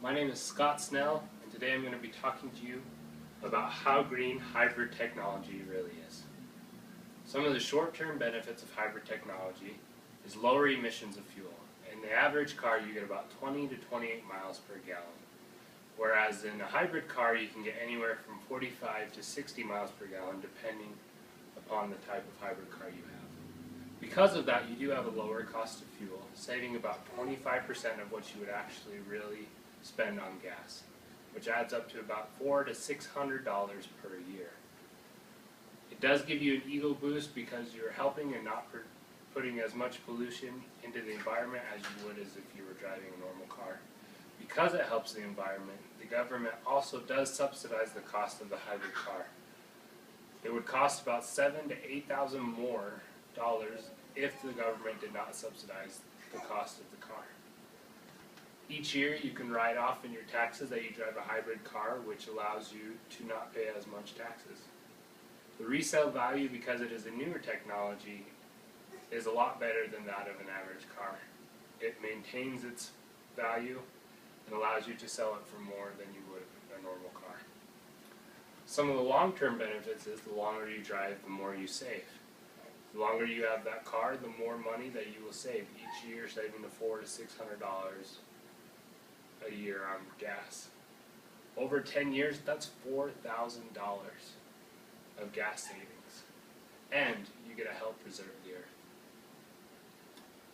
My name is Scott Snell, and today I'm going to be talking to you about how green hybrid technology really is. Some of the short-term benefits of hybrid technology is lower emissions of fuel. In the average car, you get about 20 to 28 miles per gallon, whereas in a hybrid car, you can get anywhere from 45 to 60 miles per gallon, depending upon the type of hybrid car you have. Because of that, you do have a lower cost of fuel, saving about 25% of what you would actually really spend on gas, which adds up to about $400 to $600 per year. It does give you an ego boost because you're helping and not putting as much pollution into the environment as you would as if you were driving a normal car. Because it helps the environment, the government also does subsidize the cost of the hybrid car. It would cost about $7,000 to $8,000 more if the government did not subsidize the cost of the car. Each year you can write off in your taxes that you drive a hybrid car, which allows you to not pay as much taxes. The resale value, because it is a newer technology, is a lot better than that of an average car. It maintains its value and allows you to sell it for more than you would a normal car. Some of the long-term benefits is the longer you drive, the more you save. The longer you have that car, the more money that you will save. Each year saving the $400 to $600 a year on gas. Over 10 years, that's $4,000 of gas savings. And you get to help preserve the earth.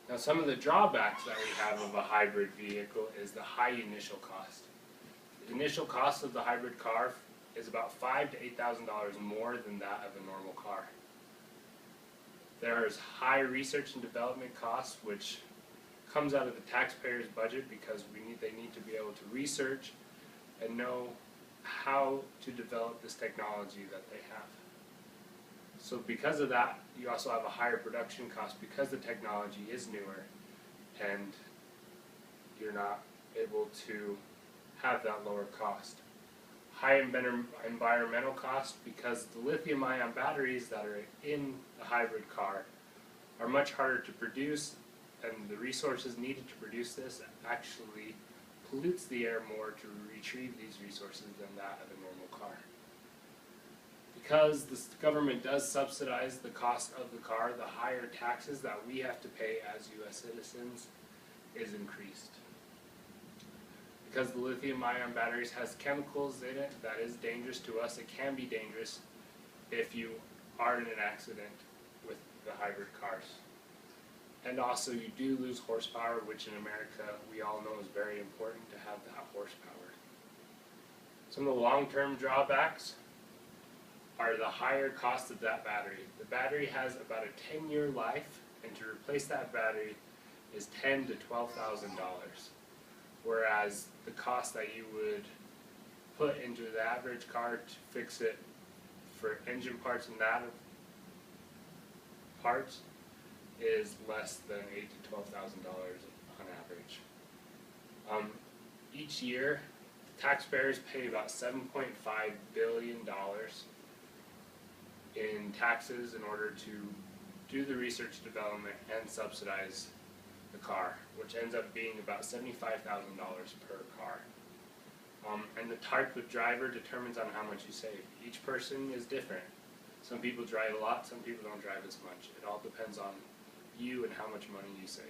Now, some of the drawbacks that we have of a hybrid vehicle is the high initial cost. The initial cost of the hybrid car is about $5,000 to $8,000 more than that of a normal car. There is high research and development costs, which comes out of the taxpayer's budget because they need to be able to research and know how to develop this technology that they have. So because of that, you also have a higher production cost because the technology is newer and you're not able to have that lower cost. High environmental cost because the lithium-ion batteries that are in the hybrid car are much harder to produce, and the resources needed to produce this actually pollutes the air more to retrieve these resources than that of a normal car. Because the government does subsidize the cost of the car, the higher taxes that we have to pay as U.S. citizens is increased. Because the lithium-ion batteries has chemicals in it that is dangerous to us, it can be dangerous if you are in an accident with the hybrid cars. And also you do lose horsepower, which in America we all know is very important to have that horsepower. Some of the long-term drawbacks are the higher cost of that battery. The battery has about a 10-year life, and to replace that battery is $10,000 to $12,000. Whereas the cost that you would put into the average car to fix it for engine parts and that parts is less than $8,000 to $12,000 on average. Each year, taxpayers pay about $7.5 billion in taxes in order to do the research development and subsidize the car, which ends up being about $75,000 per car. And the type of driver determines on how much you save. Each person is different. Some people drive a lot, some people don't drive as much. It all depends on you and how much money you save.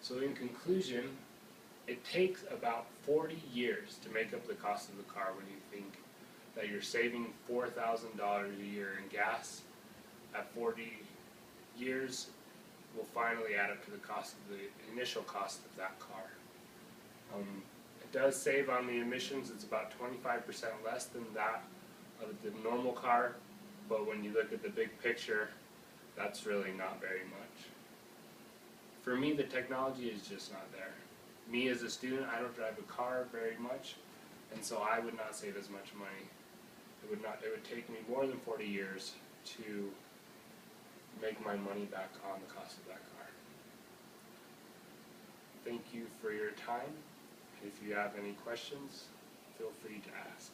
So in conclusion, it takes about 40 years to make up the cost of the car when you think that you're saving $4,000 a year in gas. At 40 years, will finally add up to the cost of the initial cost of that car. It does save on the emissions. It's about 25% less than that of the normal car, but when you look at the big picture, that's really not very much. For me, the technology is just not there. Me as a student, I don't drive a car very much, and so I would not save as much money. It would take me more than 40 years to make my money back on the cost of that car. Thank you for your time. If you have any questions, feel free to ask.